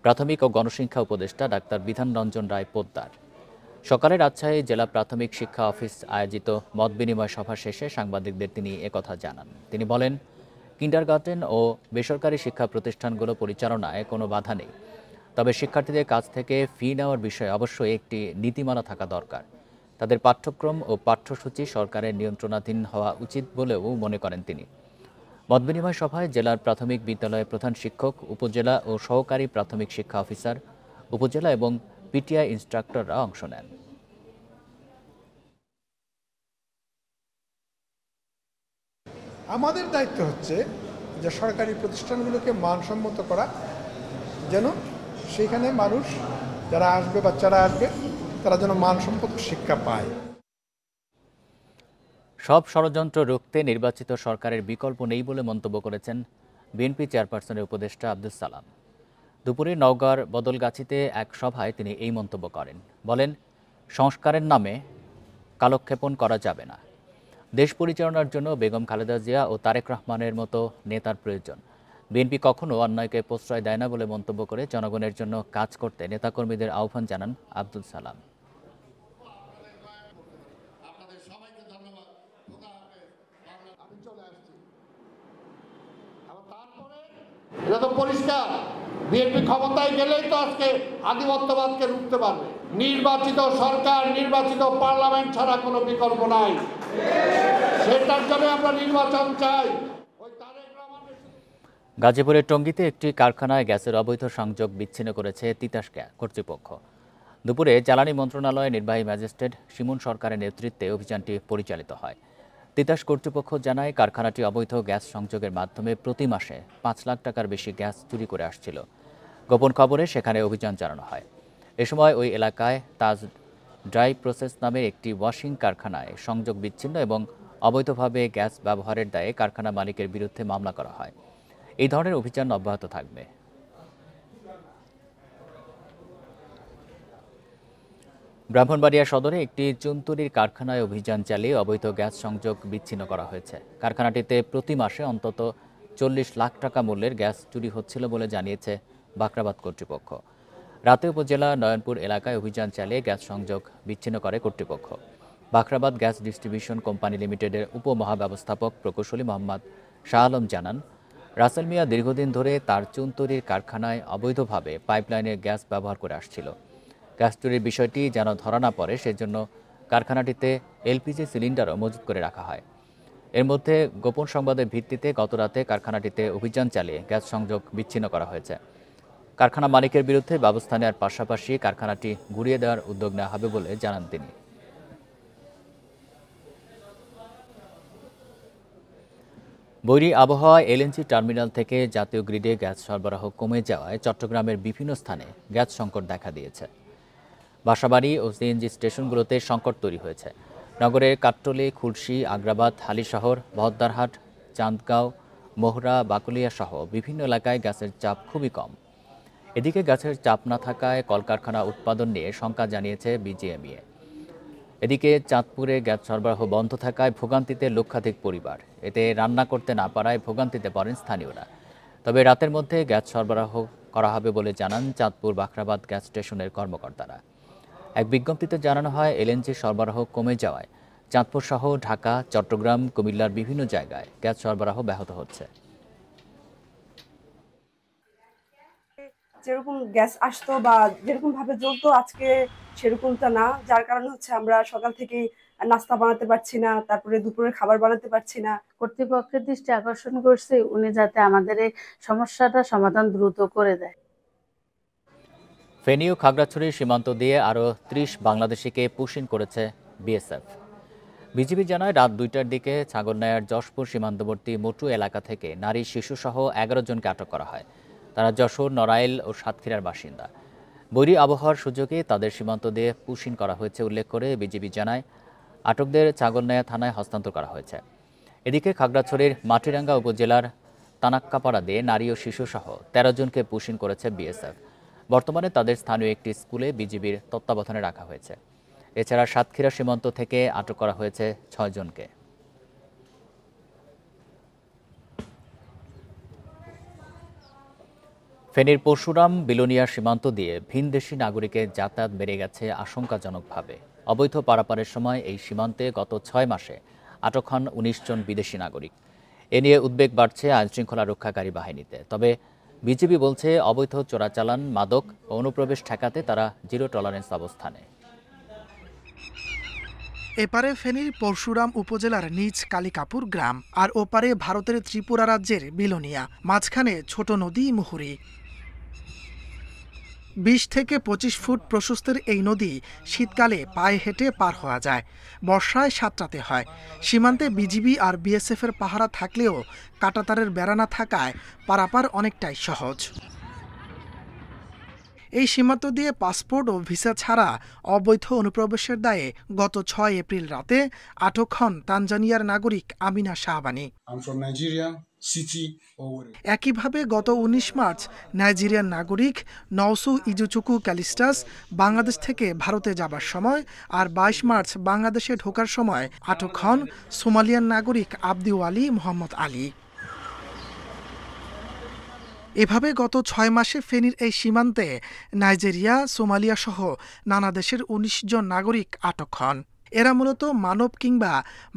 প্রাথমিক ও গণশিক্ষা উপদেষ্টা ডাক্তার বিধান রঞ্জন রায় পোদ্দার। সকালে রাজশাহী জেলা প্রাথমিক শিক্ষা অফিস আয়োজিত মত বিনিময় সভা শেষে সাংবাদিকদের তিনি একথা জানান। তিনি বলেন, কিন্ডারগার্টেন ও বেসরকারি শিক্ষা প্রতিষ্ঠানগুলো পরিচালনায় কোনো বাধা নেই, তবে শিক্ষার্থীদের কাছ থেকে ফি নেওয়ার বিষয়ে অবশ্যই একটি নীতিমালা থাকা দরকার। তাদের পাঠ্যক্রম ও পাঠ্যসূচি সরকারের নিয়ন্ত্রণাধীন হওয়া উচিত বলেও মনে করেন তিনি। মতবিনিময় সভায় জেলার প্রাথমিক বিদ্যালয়ের প্রধান শিক্ষক, উপজেলা ও সহকারী প্রাথমিক শিক্ষা অফিসার, উপজেলা এবং পিটিআই ইনস্ট্রাক্টররা অংশ নেন। আমাদের দায়িত্ব হচ্ছে যে সরকারি প্রতিষ্ঠানগুলোকে মানসম্মত করা, যেন সেখানে মানুষ যারা আসবে, বাচ্চারা আসবে, তারা যেন মানসম্মত শিক্ষা পায়। সব ষড়যন্ত্র রুখতে নির্বাচিত সরকারের বিকল্প নেই বলে মন্তব্য করেছেন বিএনপি চেয়ারপারসনের উপদেষ্টা আব্দুস সালাম। দুপুরে নওগাঁর বদলগাছিতে এক সভায় তিনি এই মন্তব্য করেন। বলেন, সংস্কারের নামে কালক্ষেপণ করা যাবে না। দেশ পরিচালনার জন্য বেগম খালেদা জিয়া ও তারেক রহমানের মতো নেতার প্রয়োজন। বিএনপি কখনো অন্যায়কে প্রশ্রয় দেয় না বলে মন্তব্য করে জনগণের জন্য কাজ করতে নেতাকর্মীদের আহ্বান জানান আব্দুল সালাম। এটা তো পরিষ্কার, বিএনপি ক্ষমতায় গেলেই তো আজকে আধিপত্যবাদকে রুখতে পারবে। নির্বাচিত সরকার, নির্বাচিত পার্লামেন্ট ছাড়া কোনো বিকল্প নাই। সেটার জন্য আমরা নির্বাচন চাই। গাজীপুরের টঙ্গীতে একটি কারখানায় গ্যাসের অবৈধ সংযোগ বিচ্ছিন্ন করেছে তিতাস কর্তৃপক্ষ। দুপুরে জ্বালানি মন্ত্রণালয়ের নির্বাহী ম্যাজিস্ট্রেট শিমুন সরকারের নেতৃত্বে অভিযানটি পরিচালিত হয়। তিতাস কর্তৃপক্ষ জানায়, কারখানাটি অবৈধ গ্যাস সংযোগের মাধ্যমে প্রতি মাসে 5 লাখ টাকার বেশি গ্যাস চুরি করে আসছিল। গোপন খবরে সেখানে অভিযান চালানো হয়। এ সময় ওই এলাকায় তাজ ড্রাই প্রসেস নামের একটি ওয়াশিং কারখানায় সংযোগ বিচ্ছিন্ন এবং অবৈধভাবে গ্যাস ব্যবহারের দায়ে কারখানা মালিকের বিরুদ্ধে মামলা করা হয়। এই ধরনের অভিযান অব্যাহত থাকবে। ব্রাহ্মণবাড়িয়া সদরে একটি চুনতুরির কারখানায় অভিযান চালিয়ে অবৈধ গ্যাস সংযোগ বিচ্ছিন্ন করা হয়েছে। কারখানাটিতে প্রতি মাসে অন্তত 40 লাখ টাকা মূল্যের গ্যাস চুরি হচ্ছিল বলে জানিয়েছে বাকরাবাদ কর্তৃপক্ষ। রাতে উপজেলা নয়নপুর এলাকায় অভিযান চালিয়ে গ্যাস সংযোগ বিচ্ছিন্ন করে কর্তৃপক্ষ। বাকরাবাদ গ্যাস ডিস্ট্রিবিউশন কোম্পানি লিমিটেডের উপমহাব্যবস্থাপক প্রকৌশলী মোহাম্মদ শাহ আলম জানান, রাসেল মিয়া দীর্ঘদিন ধরে তার চুনতুরির কারখানায় অবৈধভাবে পাইপলাইনের গ্যাস ব্যবহার করে আসছিল। গ্যাস চুরির বিষয়টি যেন ধরা না পড়ে, সেজন্য কারখানাটিতে এলপিজি সিলিন্ডারও মজুত করে রাখা হয়। এর মধ্যে গোপন সংবাদের ভিত্তিতে গতরাতে কারখানাটিতে অভিযান চালিয়ে গ্যাস সংযোগ বিচ্ছিন্ন করা হয়েছে। কারখানা মালিকের বিরুদ্ধে ব্যবস্থা নেওয়ার পাশাপাশি কারখানাটি ঘুরিয়ে দেওয়ার উদ্যোগ নেওয়া হবে বলে জানান তিনি। বৈরী আবহাওয়ায় এলএনজি টার্মিনাল থেকে জাতীয় গ্রিডে গ্যাস সরবরাহ কমে যাওয়ায় চট্টগ্রামের বিভিন্ন স্থানে গ্যাস সংকট দেখা দিয়েছে। বাসাবাড়ি ও সিএনজি স্টেশনগুলোতে সংকট তৈরি হয়েছে। নগরের কাট্টলী, খুলশী, আগ্রাবাদ, হালিশহর, বহদ্দারহাট, চান্দগাঁও, মোহরা, বাকুলিয়া সহ বিভিন্ন এলাকায় গ্যাসের চাপ খুবই কম। এদিকে গ্যাসের চাপ না থাকায় কলকারখানা উৎপাদন নিয়ে শঙ্কা জানিয়েছে বিজিএমইএ। এদিকে চাঁদপুরে গ্যাস সরবরাহ বন্ধ থাকায় ভোগান্তিতে লক্ষাধিক পরিবার। এতে রান্না করতে না পারায় ভোগান্তিতে পড়েন স্থানীয়রা। তবে রাতের মধ্যে গ্যাস সরবরাহ করা হবে বলে জানান চাঁদপুর বাখরাবাদ গ্যাস স্টেশনের কর্মকর্তারা। এক বিজ্ঞপ্তিতে জানানো হয়, এলএনজি সরবরাহ কমে যাওয়ায় চাঁদপুর সহ ঢাকা, চট্টগ্রাম, কুমিল্লার বিভিন্ন জায়গায় গ্যাস সরবরাহ ব্যাহত হচ্ছে। যেরকম গ্যাস আসতো বা যেরকম ভাবে জ্বলতো আজকে সেরকমটা না, যার কারণে হচ্ছে আমরা সকাল থেকেই নাস্তা বানাতে পারছি না, তারপরে দুপুরে খাবার বানাতে পারছি না। কর্তৃপক্ষের দৃষ্টি আকর্ষণ করছে উনি যাতে আমাদের এই সমস্যাটা সমাধান দ্রুত করে দেয়। ফেনী ও খাগড়াছড়ি সীমান্ত দিয়ে আরও ৩০ বাংলাদেশিকে পুশিন করেছে বিএসএফ। বিজিবি জানায়, রাত ২টার দিকে ছাগলনাইয়ার যশপুর সীমান্তবর্তী মটু এলাকা থেকে নারী, শিশুসহ ১১ জনকে আটক করা হয়। তারা যশোর, নড়াইল ও সাতক্ষীরার বাসিন্দা। বৈরী আবহাওয়ার সুযোগে তাদের সীমান্ত দিয়ে পুশিন করা হয়েছে উল্লেখ করে বিজিবি জানায়, আটকদের ছাগলনাইয়া থানায় হস্তান্তর করা হয়েছে। এদিকে খাগড়াছড়ির মাটিরাঙ্গা উপজেলার তানাক্কাপাড়া দিয়ে নারী ও শিশুসহ ১৩ জনকে পুশিন করেছে বিএসএফ। বর্তমানে তাদের স্থানীয় একটি স্কুলে বিজিবির তত্ত্বাবধানে রাখা হয়েছে। এছাড়া সাতক্ষীরা সীমান্ত থেকে আটক করা হয়েছে ৬ জনকে। ফেনীর পরশুরাম বিলোনিয়া সীমান্ত দিয়ে ভিনদেশি নাগরিকের যাতায়াত বেড়ে গেছে আশঙ্কাজনকভাবে। অবৈধ পারাপারের সময় এই সীমান্তে গত ৬ মাসে আটক হন ১৯ জন বিদেশি নাগরিক। এ নিয়ে উদ্বেগ বাড়ছে আইনশৃঙ্খলা রক্ষাকারী বাহিনীতে। তবে বিজিবি বলছে, অবৈধ চোরাচালান, মাদক ও অনুপ্রবেশ ঠেকাতে তারা জিরো টলারেন্স অবস্থানে। এপারে ফেনীর পরশুরাম উপজেলার নিজ কালিকাপুর গ্রাম, আর ওপারে ভারতের ত্রিপুরা রাজ্যের বিলোনিয়া, মাঝখানে ছোট নদী মুহুরী। ২০ থেকে ২৫ ফুট প্রশস্তের এই নদী শীতকালে পায়ে হেঁটে পার হওয়া যায়, বর্ষায় সাঁতরাতে হয়। সীমান্তে বিজিবি আর বিএসএফের পাহারা থাকলেও কাঁটাতারের বেড়া না থাকায় পারাপার অনেকটাই সহজ। এই সীমান্ত দিয়ে পাসপোর্ট ও ভিসা ছাড়া অবৈধ অনুপ্রবেশের দায়ে গত ৬ এপ্রিল রাতে আটক হন তানজানিয়ার নাগরিক আমিনা শাহবানী। একইভাবে গত ১৯ মার্চ নাইজেরিয়ান নাগরিক নওসু ইজুচুকু ক্যালিস্টাস বাংলাদেশ থেকে ভারতে যাবার সময়, আর ২২ মার্চ বাংলাদেশে ঢোকার সময় আটক হন সোমালিয়ান নাগরিক আব্দি ওয়ালি মোহাম্মদ আলী। এভাবে গত ৬ মাসে ফেনীর এই সীমান্তে নাইজেরিয়া, সোমালিয়া সহ নানা দেশের ১৯ জন নাগরিক আটক হন। এরা মূলত মানব কিংবা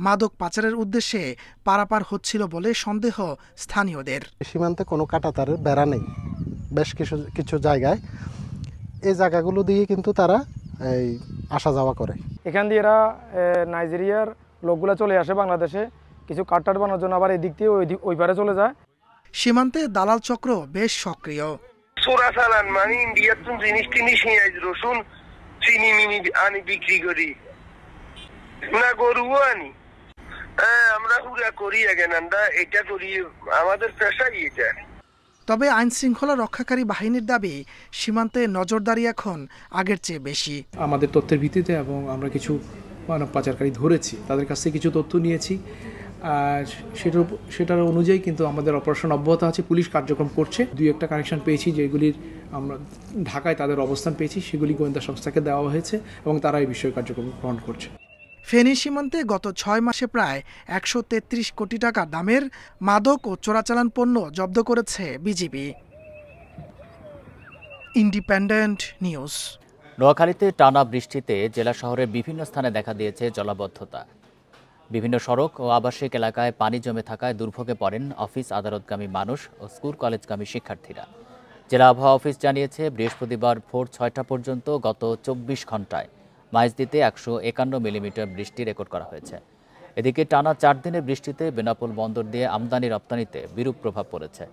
মাদক পাচারের উদ্দেশ্যে পারাপার হচ্ছিল বলে সন্দেহ স্থানীয়দের। সীমান্তে কোনো কাঁটাতারের বেড়া নেই বেশ কিছু জায়গায়। এই জায়গাগুলো দিয়ে কিন্তু তারা এই আসা যাওয়া করে। এখান দিয়ে এরা নাইজেরিয়ার লোকগুলো চলে আসে বাংলাদেশে, কিছু কাটটার বানানোর জন্য আবার এদিক দিয়ে ওই পারে চলে যায়। সীমান্তে দালাল চক্র বেশ সক্রিয়। চোরাচালান মানে ইন্ডিয়ার তো জিনিস টিনিস নিয়ে রসুন, চিনি মিনি আনি বিক্রি করি, না গরুও আনি। আমরা পুরা করি এখানটা, এটা করি, আমাদের পেশাই এটা। তবে আইন শৃঙ্খলা রক্ষাকারী বাহিনীর দাবি, সীমান্তে নজরদারি এখন আগের চেয়ে বেশি। আমাদের তথ্যের ভিত্তিতে এবং আমরা কিছু মানব পাচারকারী ধরেছি, তাদের কাছ থেকে কিছু তথ্য নিয়েছি, আর সেটার অনুযায়ী কিন্তু আমাদের অপারেশন অব্যাহত আছে। পুলিশ কার্যক্রম করছে। ২-১টা কানেকশন পেয়েছি যেগুলির আমরা ঢাকায় তাদের অবস্থান পেয়েছি, সেগুলি গোয়েন্দা সংস্থাকে দেওয়া হয়েছে এবং তারা এই বিষয়ে কার্যক্রম গ্রহণ করছে। ফেনী সীমান্তে গত ৬ মাসে প্রায় ১৩৩ কোটি টাকা দামের মাদক ও চোরাচালান পণ্য জব্দ করেছে বিজিবি। Independent news. নোয়াখালীতে টানা বৃষ্টিতে জেলা শহরের বিভিন্ন স্থানে দেখা দিয়েছে জলাবদ্ধতা। বিভিন্ন সড়ক ও আবাসিক এলাকায় পানি জমে থাকায় দুর্ভোগে পড়েন অফিস আদালতগামী মানুষ ও স্কুল কলেজগামী শিক্ষার্থীরা। জেলা আবহাওয়া অফিস জানিয়েছে, বৃহস্পতিবার ভোর ৬টা পর্যন্ত গত ২৪ ঘন্টায় মাইজদীতে ১৫১ মিলিমিটার বৃষ্টি রেকর্ড করা হয়েছে। এদিকে টানা ৪ দিনের বৃষ্টিতে বেনাপোল বন্দর দিয়ে আমদানি রপ্তানিতে বিরূপ প্রভাব পড়েছে।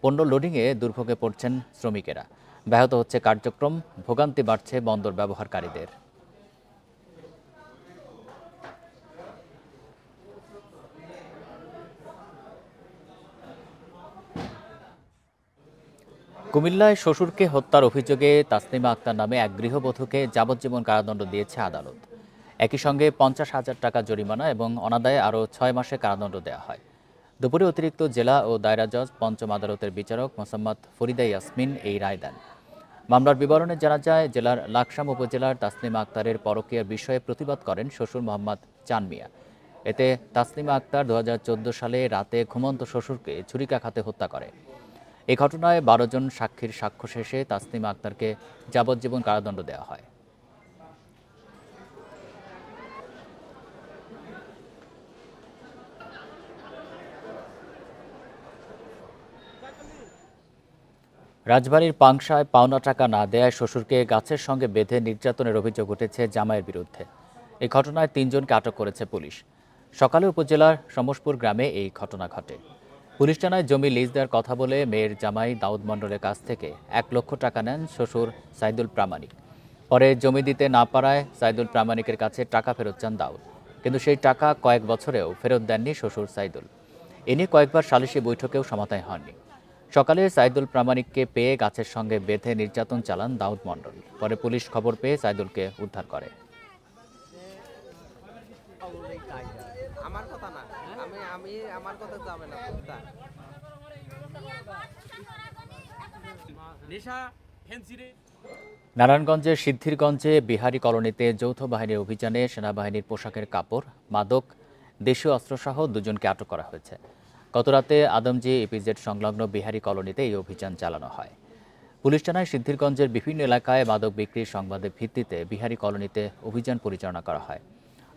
পণ্য লোডিংয়ে দুর্ভোগে পড়ছেন শ্রমিকেরা। ব্যাহত হচ্ছে কার্যক্রম, ভোগান্তি বাড়ছে বন্দর ব্যবহারকারীদের। কুমিল্লায় শ্বশুরকে হত্যার অভিযোগে তাসনিমা আক্তার নামে এক গৃহবধূকে যাবজ্জীবন কারাদণ্ড দিয়েছে আদালত। একই সঙ্গে 50,000 টাকা জরিমানা এবং অনাদায়ে আরও 6 মাসের কারাদণ্ড দেওয়া হয়। দুপুরে অতিরিক্ত জেলা ও দায়রা জজ পঞ্চম আদালতের বিচারক মোসাম্মদ ফরিদা ইয়াসমিন এই রায় দেন। মামলার বিবরণে জানা যায়, জেলার লাকসাম উপজেলার তাসনিমা আক্তারের পরকীয়ার বিষয়ে প্রতিবাদ করেন শ্বশুর মোহাম্মদ চান মিয়া। এতে তাসনিমা আক্তার 2014 সালে রাতে ঘুমন্ত শ্বশুরকে ছুরিকাঘাতে হত্যা করে। এই ঘটনায় 12 জন সাক্ষীর সাক্ষ্য শেষে তাসনিমা আক্তারকে যাবজ্জীবন কারাদণ্ড দেওয়া হয়। রাজবাড়ীর পাংশায় পাওনা টাকা না দেয়ায় শ্বশুরকে গাছের সঙ্গে বেঁধে নির্যাতনের অভিযোগ উঠেছে জামাইয়ের বিরুদ্ধে। এই ঘটনায় 3 জনকে আটক করেছে পুলিশ। সকালে উপজেলার সমসপুর গ্রামে এই ঘটনা ঘটে। পুলিশ জানায়, জমি লিজ দেওয়ার কথা বলে মেয়ের জামাই দাউদ মণ্ডলের কাছ থেকে 1 লক্ষ টাকা নেন শ্বশুর সাইদুল প্রামাণিক। পরে জমি দিতে না পারায় সাইদুল প্রামাণিকের কাছে টাকা ফেরত চান দাউদ, কিন্তু সেই টাকা কয়েক বছরেও ফেরত দেননি শ্বশুর সাইদুল। এ নিয়ে কয়েকবার সালিশি বৈঠকেও সমাধান হয়নি। সকালে সাইদুল প্রামাণিককে পেয়ে গাছের সঙ্গে বেঁধে নির্যাতন চালান দাউদ মণ্ডল। পরে পুলিশ খবর পেয়ে সাইদুলকে উদ্ধার করে। নারায়ণগঞ্জের সিদ্ধিরগঞ্জে বিহারি কলোনিতে যৌথ বাহিনীর অভিযানে সেনাবাহিনীর পোশাকের কাপড়, মাদক, দেশীয় অস্ত্রসহ 2 জনকে আটক করা হয়েছে। গতরাতে আদমজি ইপিজেড সংলগ্ন বিহারি কলোনিতে এই অভিযান চালানো হয়। পুলিশ জানায়, সিদ্ধিরগঞ্জের বিভিন্ন এলাকায় মাদক বিক্রির সংবাদের ভিত্তিতে বিহারি কলোনিতে অভিযান পরিচালনা করা হয়।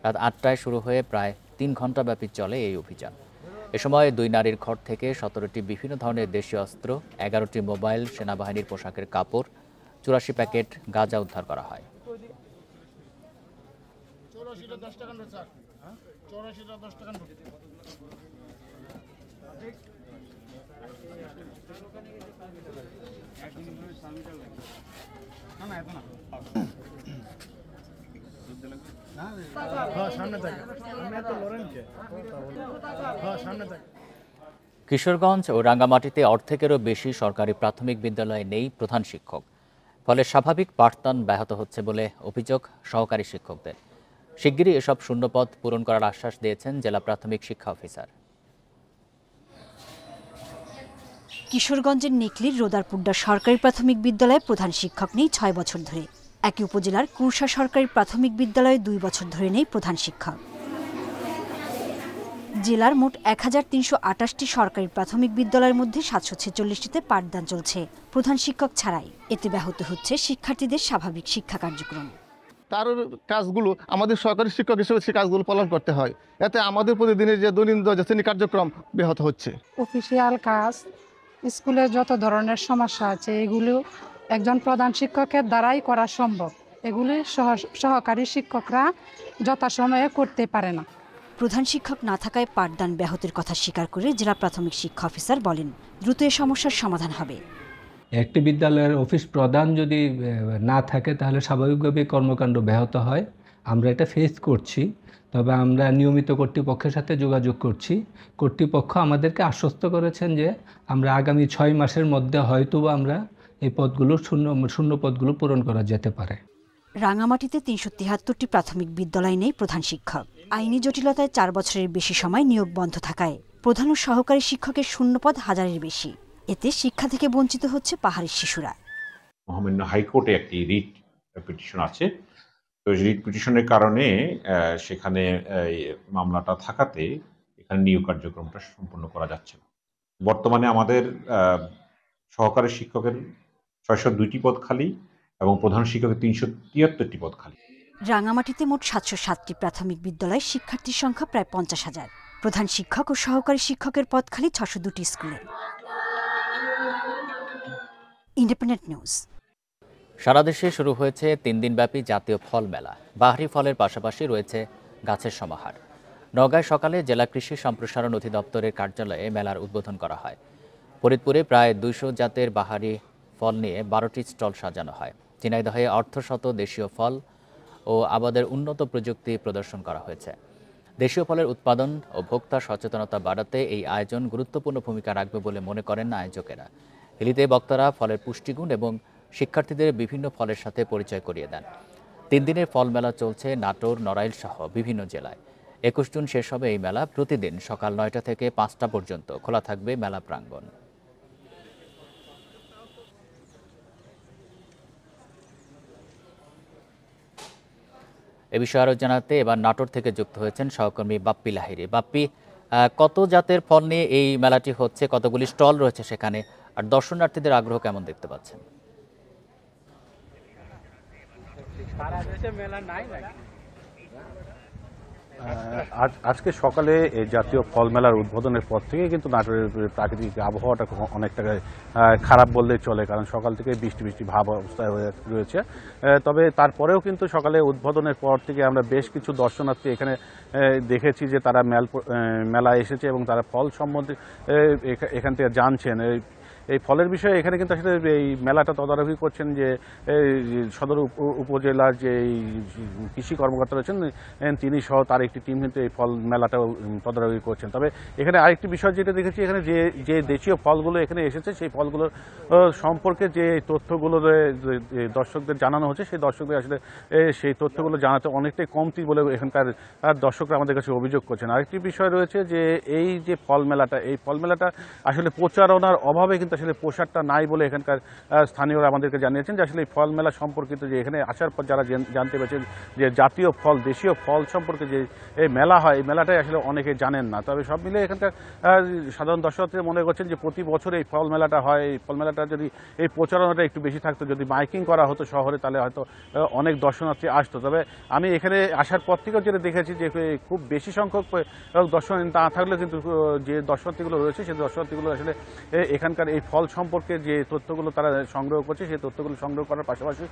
রাত 8টায় শুরু হয়ে প্রায় 3 ঘণ্টাব্যাপী চলে এই অভিযান। এ সময় 2 নারীর ঘর থেকে 17টি বিভিন্ন ধরনের দেশীয় অস্ত্র, 11টি মোবাইল, সেনাবাহিনীর পোশাকের কাপড়, 84 প্যাকেট গাঁজা উদ্ধার করা হয়। কিশোরগঞ্জ ও রাঙ্গামাটিতে অর্ধেকেরও বেশি সরকারি প্রাথমিক বিদ্যালয়ে নেই প্রধান শিক্ষক। ফলে স্বাভাবিক পাঠদান ব্যাহত হচ্ছে বলে অভিযোগ সহকারী শিক্ষকদের। শিগগিরই এসব শূন্যপদ পূরণ করার আশ্বাস দিয়েছেন জেলা প্রাথমিক শিক্ষা অফিসার। কিশোরগঞ্জের নিকলির রোদারপুড্ডা সরকারি প্রাথমিক বিদ্যালয়ে প্রধান শিক্ষক নেই 6 বছর ধরে। একই উপজেলার কুরসা সরকারি প্রাথমিক বিদ্যালয়ে 2 বছর ধরে নেই প্রধান শিক্ষক। জেলার মোট 1328টি সরকারি প্রাথমিক বিদ্যালয়ের মধ্যে 746টিতে পাঠদান চলছে প্রধান শিক্ষক ছাড়াই। এতে ব্যাহত হচ্ছে শিক্ষার্থীদের স্বাভাবিক শিক্ষা কার্যক্রম। তার কাজগুলো আমাদের সরকারি শিক্ষক হিসেবে সেই কাজগুলো পালন করতে হয়। এতে আমাদের প্রতিদিনের যে দৈনন্দিন শ্রেণী কার্যক্রম ব্যাহত হচ্ছে। অফিসিয়াল কাজ, স্কুলে যত ধরনের সমস্যা আছে এগুলো একজন প্রধান শিক্ষকের দ্বারাই করা সম্ভব। এগুলি সহকারী শিক্ষকরা যথাসময়ে করতে পারে না। প্রধান শিক্ষক না থাকায় পাঠদান ব্যাহতের কথা স্বীকার করে জেলা প্রাথমিক শিক্ষা অফিসার বলেন, দ্রুত এ সমস্যার সমাধান হবে। একটি বিদ্যালয়ের অফিস প্রধান যদি না থাকে তাহলে স্বাভাবিকভাবে কর্মকাণ্ড ব্যাহত হয়। আমরা এটা ফেস করছি, তবে আমরা নিয়মিত কর্তৃপক্ষের সাথে যোগাযোগ করছি। কর্তৃপক্ষ আমাদেরকে আশ্বস্ত করেছেন যে আমরা আগামী 6 মাসের মধ্যে হয়তো আমরা এই পদগুলো শূন্য পদগুলো পূরণ করা যেতে পারে। রাঙামাটিতে 373টি প্রাথমিক বিদ্যালয় নেই প্রধান শিক্ষক। আইনি জটিলতায় 4 বছরের বেশি সময় নিয়োগ বন্ধ থাকায় প্রধান ও সহকারী শিক্ষকের শূন্যপদ 1000-এর বেশি। এতে শিক্ষা থেকে বঞ্চিত হচ্ছে পাহাড়ের শিশুরা। মহামান্য হাইকোর্টে একটি রিট পিটিশন আছে, তো রিট পিটিশনের কারণে সেখানে মামলাটা থাকাতে এখানে নিয়োগ কার্যক্রমটা সম্পূর্ণ করা যাচ্ছে না। বর্তমানে আমাদের সহকারী শিক্ষকের 602টি পদ খালি এবং প্রধান শিক্ষকের 373টি পদ খালি। রাঙামাটিতে মোট 707টি প্রাথমিক বিদ্যালয়ে শিক্ষার্থীর সংখ্যা প্রায় 50,000। প্রধান শিক্ষক ও সহকারী শিক্ষকের পদ খালি 602টি স্কুলে। Independent news. সারা দেশে শুরু হয়েছে 3 দিনব্যাপী জাতীয় ফল মেলা। বাহারি ফলের পাশাপাশি রয়েছে গাছের সমাহার। নওগাঁয় সকালে জেলা কৃষি সম্প্রসারণ অধিদপ্তরের কার্যালয়ে মেলার উদ্বোধন করা হয়। ফরিদপুরে প্রায় 200 জাতের বাহারি ফল নিয়ে 12টি স্টল সাজানো হয়। ঝিনাইদহে অর্ধশত দেশীয় ফল ও আবাদের উন্নত প্রযুক্তি প্রদর্শন করা হয়েছে। দেশীয় ফলের উৎপাদন ও ভোক্তা সচেতনতা বাড়াতে এই আয়োজন গুরুত্বপূর্ণ ভূমিকা রাখবে বলে মনে করেন আয়োজকেরা। হিলিতে বক্তারা ফলের পুষ্টিগুণ এবং শিক্ষার্থীদের বিভিন্ন ফলের সাথে পরিচয় করিয়ে দেন। 3 দিনের ফল মেলা চলছে নাটোর, নড়াইল সহ বিভিন্ন জেলায়। 21 জুন শেষ হবে এই মেলা। প্রতিদিন সকাল 9টা থেকে 5টা পর্যন্ত খোলা থাকবে মেলা প্রাঙ্গণ। এ বিষয়ে আরও জানাতে এবার নাটোর থেকে যুক্ত হয়েছেন সহকর্মী বাপ্পি লাহিড়ী। বাপ্পি, কত জাতের ফল নিয়ে এই মেলাটি হচ্ছে, কতগুলি স্টল রয়েছে সেখানে, আর দর্শনার্থীদের আগ্রহ কেমন দেখতে পাচ্ছেন? আজকে সকালে এই জাতীয় ফল মেলার উদ্বোধনের পর থেকে কিন্তু নাটোরের প্রাকৃতিক আবহাওয়াটা অনেকটা খারাপ বললেই চলে, কারণ সকাল থেকে বৃষ্টি বৃষ্টি ভাব অবস্থায় রয়েছে। তবে তারপরেও কিন্তু সকালে উদ্বোধনের পর থেকে আমরা বেশ কিছু দর্শনার্থী এখানে দেখেছি যে তারা মেলা এসেছে এবং তারা ফল সম্বন্ধে এখান থেকে জানছেন। এই ফলের বিষয়ে এখানে কিন্তু আসলে এই মেলাটা তদারকি করছেন যে সদর উপজেলার যে কৃষি কর্মকর্তা রয়েছেন তিনি সহ তার একটি টিম কিন্তু এই ফল মেলাটাও তদারকি করছেন। তবে এখানে আরেকটি বিষয় যেটা দেখেছি, এখানে যে দেশীয় ফলগুলো এখানে এসেছে সেই ফলগুলোর সম্পর্কে যে তথ্যগুলো দর্শকদের জানানো হচ্ছে, সেই দর্শকদের আসলে সেই তথ্যগুলো জানাতে অনেকটাই কমতি বলে এখানকার দর্শকরা আমাদের কাছে অভিযোগ করছেন। আরেকটি বিষয় রয়েছে যে এই যে ফল মেলাটা আসলে প্রচারণার অভাবে কিন্তু আসলে প্রসারটা নাই বলে এখানকার স্থানীয়রা আমাদেরকে জানিয়েছেন যে আসলে এই ফল মেলা সম্পর্কিত যে এখানে আসার পর যারা জানতে পেরেছেন যে জাতীয় ফল, দেশীয় ফল সম্পর্কে যে এই মেলা হয়, এই মেলাটাই আসলে অনেকে জানেন না। তবে সব মিলে এখানকার সাধারণ দর্শকরা মনে করছেন যে প্রতি বছর এই ফল মেলাটা হয়, এই ফল মেলাটা যদি এই প্রচারণাটা একটু বেশি থাকতো, যদি মাইকিং করা হতো শহরে, তাহলে হয়তো অনেক দর্শনার্থী আসতো। তবে আমি এখানে আসার পর থেকেও যেটা দেখেছি যে খুব বেশি সংখ্যক দর্শনার্থী না থাকলেও কিন্তু যে দর্শনার্থীগুলো রয়েছে সেই দর্শনার্থীগুলো আসলে এখানকার এই ফল সম্পর্কে যে তথ্যগুলো তারা সংগ্রহ করছে, সেই তথ্যগুলো সংগ্রহ করার পাশাপাশি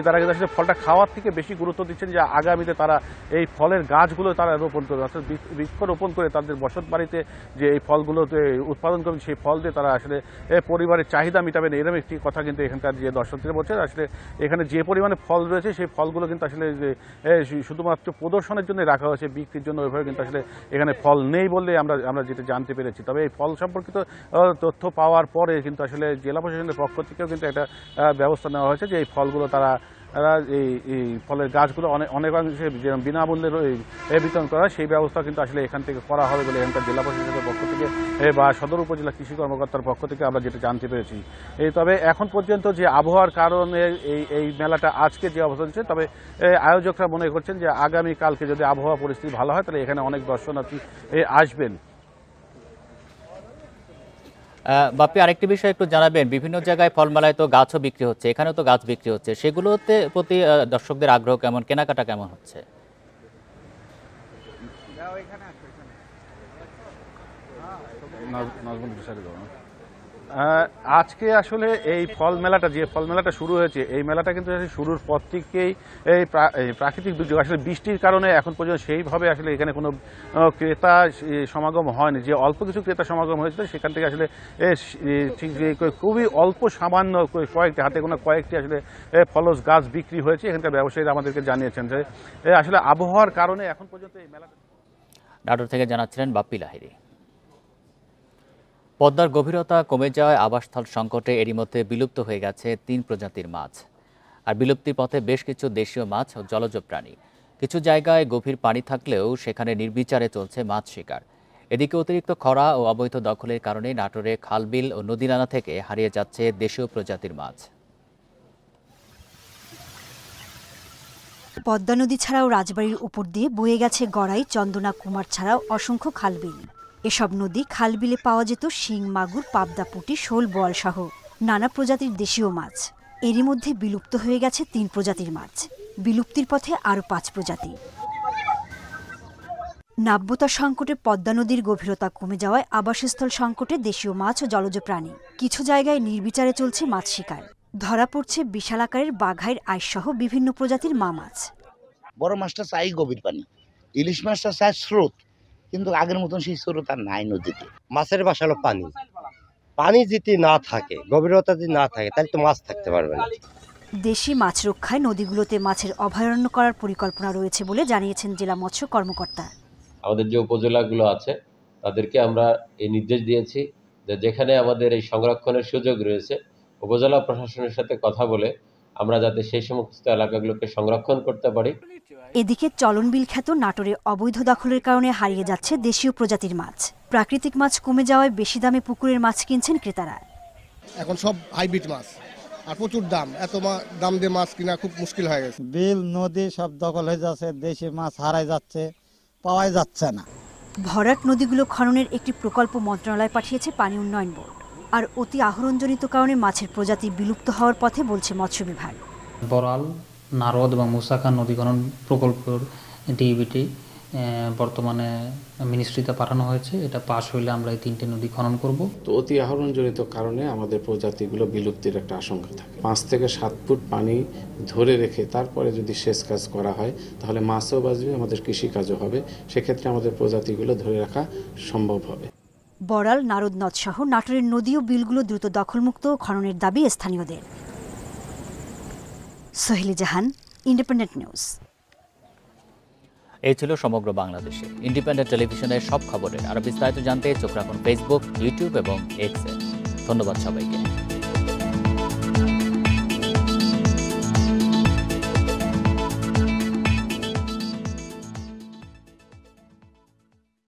তারা কিন্তু আসলে ফলটা খাওয়ার থেকে বেশি গুরুত্ব দিচ্ছেন যে আগামীতে তারা এই ফলের গাছগুলো তারা রোপণ করবে, অর্থাৎ বৃক্ষরোপণ করে তাদের বসত বাড়িতে যে এই ফলগুলো উৎপাদন করবেন, সেই ফল দিয়ে তারা আসলে পরিবারের চাহিদা মেটাবেন, এরকম একটি কথা কিন্তু এখানকার যে দর্শকরা বলছে। আসলে এখানে যে পরিমাণে ফল রয়েছে সেই ফলগুলো কিন্তু আসলে শুধুমাত্র প্রদর্শনের জন্য রাখা হয়েছে, বিক্রির জন্য ওইভাবে কিন্তু আসলে এখানে ফল নেই বললে আমরা যেটা জানতে পেরেছি। তবে এই ফল সম্পর্কিত তথ্য পাওয়ার পরে কিন্তু আসলে জেলা প্রশাসনের পক্ষ থেকেও কিন্তু একটা ব্যবস্থা নেওয়া হয়েছে যে এই ফলগুলো তারা এই ফলের গাছগুলো অনেকাংশে বিনামূল্যে বিতরণ করা, সেই ব্যবস্থা কিন্তু আসলে এখান থেকে করা হবে বলে এখানকার জেলা প্রশাসনের পক্ষ থেকে বা সদর উপজেলা কৃষি কর্মকর্তার পক্ষ থেকে আমরা যেটা জানতে পেরেছি। তবে এখন পর্যন্ত যে আবহাওয়ার কারণে এই মেলাটা আজকে যে অবস্থা হচ্ছে, তবে আয়োজকরা মনে করছেন যে আগামীকালকে যদি আবহাওয়া পরিস্থিতি ভালো হয় তাহলে এখানে অনেক দর্শনার্থী আসবেন। বাপ্পি, আরেকটি বিষয় একটু জানাবেন, বিভিন্ন জায়গায় ফল মেলায় তো গাছও বিক্রি হচ্ছে, এখানেও তো গাছ বিক্রি হচ্ছে, সেগুলোতে প্রতি দর্শকদের আগ্রহ কেমন, কেনাকাটা কেমন হচ্ছে? আজকে আসলে এই ফল মেলাটা যে ফল মেলাটা শুরু হয়েছে, এই মেলাটা কিন্তু শুরুর পর থেকেই এই প্রাকৃতিক দুর্যোগ আসলে বৃষ্টির কারণে এখন পর্যন্ত সেইভাবে আসলে এখানে কোনো ক্রেতা সমাগম হয়নি। যে অল্প কিছু ক্রেতা সমাগম হয়েছিল সেখান থেকে আসলে খুবই অল্প সামান্য কয়েকটি হাতে কোনো কয়েকটি আসলে ফলস গাছ বিক্রি হয়েছে, এখানকার ব্যবসায়ীরা আমাদেরকে জানিয়েছেন যে আসলে আবহাওয়ার কারণে এখন পর্যন্ত এই মেলাটা। নাটোর থেকে জানাচ্ছিলেন বাপ্পি লাহিড়ী। পদ্মার গভীরতা কমে যাওয়ায় আবাসস্থল সংকটে এরই মধ্যে বিলুপ্ত হয়ে গেছে 3 প্রজাতির মাছ, আর বিলুপ্তির পথে বেশ কিছু দেশীয় মাছ ও জলজ প্রাণী। কিছু জায়গায় গভীর পানি থাকলেও সেখানে নির্বিচারে চলছে মাছ শিকার। এদিকে অতিরিক্ত খরা ও অবৈধ দখলের কারণে নাটোরে খালবিল ও নদীনালা থেকে হারিয়ে যাচ্ছে দেশীয় প্রজাতির মাছ। পদ্মা নদী ছাড়াও রাজবাড়ির উপর দিয়ে বয়ে গেছে গড়াই, চন্দনা, কুমার ছাড়াও অসংখ্য খালবিল। এসব নদী খালবিলে পাওয়া যেত শিং, মাগুর, পাবদা, পুঁটি, শোল, বোয়াল সহ নানা প্রজাতির দেশীয় মাছ। এরই মধ্যে বিলুপ্ত হয়ে গেছে 3 প্রজাতির মাছ, বিলুপ্তির পথে আরও 5 প্রজাতি। নাব্যতা সংকটে পদ্মা নদীর গভীরতা কমে যাওয়ায় আবাসস্থল সংকটে দেশীয় মাছ ও জলজ প্রাণী। কিছু জায়গায় নির্বিচারে চলছে মাছ শিকার। ধরা পড়ছে বিশাল আকারের বাঘাইর আইসসহ বিভিন্ন প্রজাতির মা মাছ। বড় মাছটা চাই গভীর পানি, ইলিশ মাছটা চাই স্রোত, কিন্তু আগের মতন সেই স্রোত আর নাই নদীতে। মাছের বাসা হলো পানি, পানি যদি না থাকে, গভীরতা যদি না থাকে তাহলে তো মাছ থাকতে পারবে না। দেশি মাছ রক্ষায় নদীগুলোতে মাছের অভয়ারণ্য করার পরিকল্পনা রয়েছে বলে জানিয়েছেন জেলা মৎস্য কর্মকর্তা। আমাদের যে উপজেলাগুলো আছে তাদেরকে আমরা এই নির্দেশ দিয়েছি যেখানে আমাদের এই সংরক্ষণের সুযোগ রয়েছে উপজেলা প্রশাসনের সাথে কথা বলে আমরা যাতে সেই সমস্ত এলাকাগুলোকে সংরক্ষণ করতে পারি। এদিকে চলনবিল খ্যাত নাটোরে অবৈধ দখলের কারণে হারিয়ে যাচ্ছে দেশীয় প্রজাতির মাছ। প্রাকৃতিক মাছ কমে যাওয়ায় বেশি দামে পুকুরের মাছ কিনছেন ক্রেতারা। এখন সব হাইব্রিড মাছ আর প্রচুর দাম, এত দাম দিয়ে মাছ কিনা খুব মুশকিল হয়ে গেছে। বিল নদী সব দখল হয়ে যাচ্ছে, দেশি মাছ হারাই যাচ্ছে, পাওয়াই যাচ্ছে না। ভরাট নদীগুলো খননের একটি প্রকল্প মন্ত্রণালয় পাঠিয়েছে পানি উন্নয়ন বোর্ড। আর অতি আহরণজনিত কারণে মাছের প্রজাতি বিলুপ্ত হওয়ার পথে বলছে মৎস্য বিভাগ। বড়াল, নারদ এবং মুসাখা নদী খনন প্রকল্পের ডিবিটি বর্তমানে মিনিস্ট্রিতে পাঠানো হয়েছে। এটা পাশ হইলে আমরা এই 3টে নদী খনন করব। তো অতি আহরণজনিত কারণে আমাদের প্রজাতিগুলো বিলুপ্তির একটা আশঙ্কা থাকে। 5 থেকে 7 ফুট পানি ধরে রেখে তারপরে যদি সেচ কাজ করা হয় তাহলে মাছও বাঁচবে, আমাদের কৃষিকাজও হবে, সেক্ষেত্রে আমাদের প্রজাতিগুলো ধরে রাখা সম্ভব হবে। বড়াল, নারদ নদ সহ নাটোরের নদী ও বিলগুলো দ্রুত দখলমুক্ত খননের দাবি স্থানীয়দের। সোহেলি জাহান, ইন্ডিপেন্ডেন্ট নিউজ। এই ছিল সমগ্র বাংলাদেশে ইন্ডিপেন্ডেন্ট টেলিভিশনের সব খবরের আরো বিস্তারিত জানতে চোখ রাখুন ফেসবুক, ইউটিউব এবং এক্সে। ধন্যবাদ সবাইকে।